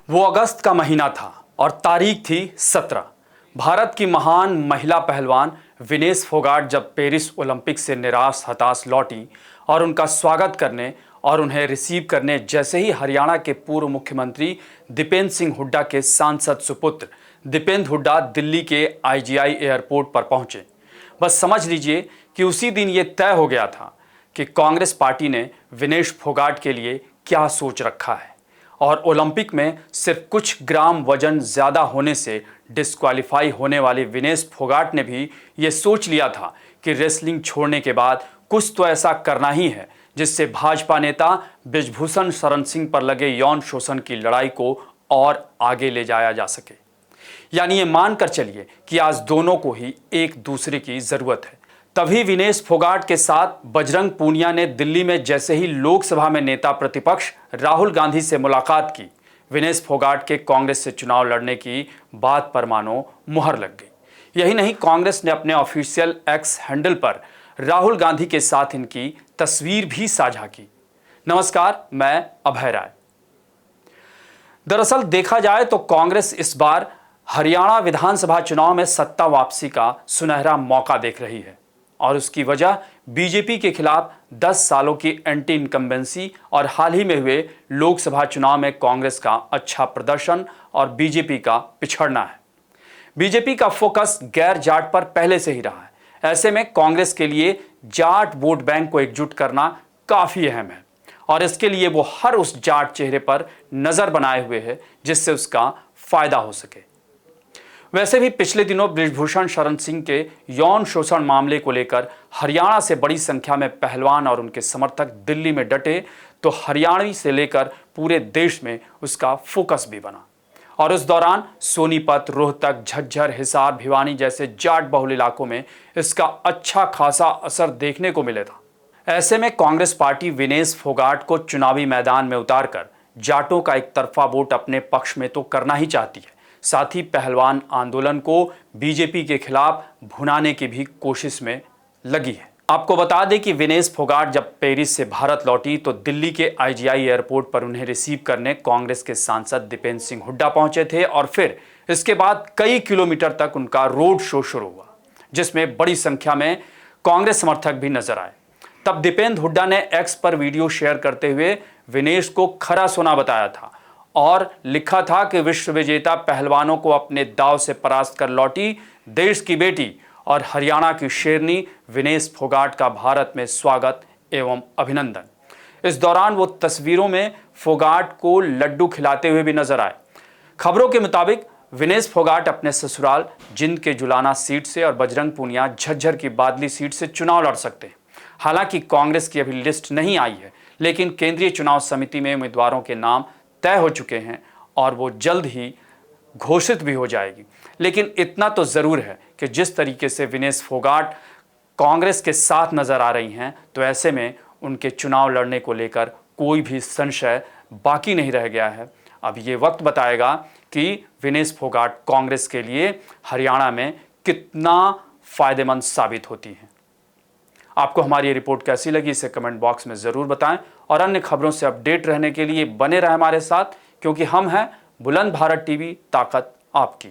वो अगस्त का महीना था और तारीख थी 17। भारत की महान महिला पहलवान विनेश फोगाट जब पेरिस ओलंपिक से निराश हताश लौटी और उनका स्वागत करने और उन्हें रिसीव करने जैसे ही हरियाणा के पूर्व मुख्यमंत्री दीपेंद्र सिंह हुड्डा के सांसद सुपुत्र दीपेंद्र हुड्डा दिल्ली के आईजीआई एयरपोर्ट पर पहुंचे, बस समझ लीजिए कि उसी दिन ये तय हो गया था कि कांग्रेस पार्टी ने विनेश फोगाट के लिए क्या सोच रखा है। और ओलंपिक में सिर्फ कुछ ग्राम वजन ज्यादा होने से डिस्क्वालीफाई होने वाले विनेश फोगाट ने भी ये सोच लिया था कि रेसलिंग छोड़ने के बाद कुछ तो ऐसा करना ही है जिससे भाजपा नेता ब्रिजभूषण शरण सिंह पर लगे यौन शोषण की लड़ाई को और आगे ले जाया जा सके। यानी ये मानकर चलिए कि आज दोनों को ही एक दूसरे की जरूरत है। तभी विनेश फोगाट के साथ बजरंग पूनिया ने दिल्ली में जैसे ही लोकसभा में नेता प्रतिपक्ष राहुल गांधी से मुलाकात की, विनेश फोगाट के कांग्रेस से चुनाव लड़ने की बात पर मानो मुहर लग गई। यही नहीं, कांग्रेस ने अपने ऑफिशियल एक्स हैंडल पर राहुल गांधी के साथ इनकी तस्वीर भी साझा की। नमस्कार, मैं अभय राय। दरअसल देखा जाए तो कांग्रेस इस बार हरियाणा विधानसभा चुनाव में सत्ता वापसी का सुनहरा मौका देख रही है और उसकी वजह बीजेपी के खिलाफ 10 सालों की एंटी इनकम्बेंसी और हाल ही में हुए लोकसभा चुनाव में कांग्रेस का अच्छा प्रदर्शन और बीजेपी का पिछड़ना है। बीजेपी का फोकस गैर जाट पर पहले से ही रहा है। ऐसे में कांग्रेस के लिए जाट वोट बैंक को एकजुट करना काफी अहम है और इसके लिए वो हर उस जाट चेहरे पर नजर बनाए हुए है जिससे उसका फायदा हो सके। वैसे भी पिछले दिनों ब्रिजभूषण शरण सिंह के यौन शोषण मामले को लेकर हरियाणा से बड़ी संख्या में पहलवान और उनके समर्थक दिल्ली में डटे, तो हरियाणवी से लेकर पूरे देश में उसका फोकस भी बना और उस दौरान सोनीपत, रोहतक, झज्जर, हिसार, भिवानी जैसे जाट बहुल इलाकों में इसका अच्छा खासा असर देखने को मिले था। ऐसे में कांग्रेस पार्टी विनेश फोगाट को चुनावी मैदान में उतारकर जाटों का एक तरफा वोट अपने पक्ष में तो करना ही चाहती है, साथ ही पहलवान आंदोलन को बीजेपी के खिलाफ भुनाने की भी कोशिश में लगी है। आपको बता दें कि विनेश फोगाट जब पेरिस से भारत लौटी तो दिल्ली के आईजीआई एयरपोर्ट पर उन्हें रिसीव करने कांग्रेस के सांसद दीपेंद्र सिंह हुड्डा पहुंचे थे और फिर इसके बाद कई किलोमीटर तक उनका रोड शो शुरू हुआ, जिसमें बड़ी संख्या में कांग्रेस समर्थक भी नजर आए। तब दीपेंद्र हुड्डा ने एक्स पर वीडियो शेयर करते हुए विनेश को खरा सोना बताया था और लिखा था कि विश्व विजेता पहलवानों को अपने दांव से परास्त कर लौटी देश की बेटी और हरियाणा की शेरनी विनेश फोगाट का भारत में स्वागत एवं अभिनंदन। इस दौरान वो तस्वीरों में फोगाट को लड्डू खिलाते हुए भी नजर आए। खबरों के मुताबिक विनेश फोगाट अपने ससुराल जिंद के जुलाना सीट से और बजरंग पूनिया झज्जर की बादली सीट से चुनाव लड़ सकते हैं। हालांकि कांग्रेस की अभी लिस्ट नहीं आई है, लेकिन केंद्रीय चुनाव समिति में उम्मीदवारों के नाम तय हो चुके हैं और वो जल्द ही घोषित भी हो जाएगी। लेकिन इतना तो जरूर है कि जिस तरीके से विनेश फोगाट कांग्रेस के साथ नजर आ रही हैं, तो ऐसे में उनके चुनाव लड़ने को लेकर कोई भी संशय बाकी नहीं रह गया है। अब ये वक्त बताएगा कि विनेश फोगाट कांग्रेस के लिए हरियाणा में कितना फायदेमंद साबित होती हैं। आपको हमारी ये रिपोर्ट कैसी लगी, इसे कमेंट बॉक्स में ज़रूर बताएं और अन्य खबरों से अपडेट रहने के लिए बने रहें हमारे साथ, क्योंकि हम हैं बुलंद भारत टीवी, ताकत आपकी।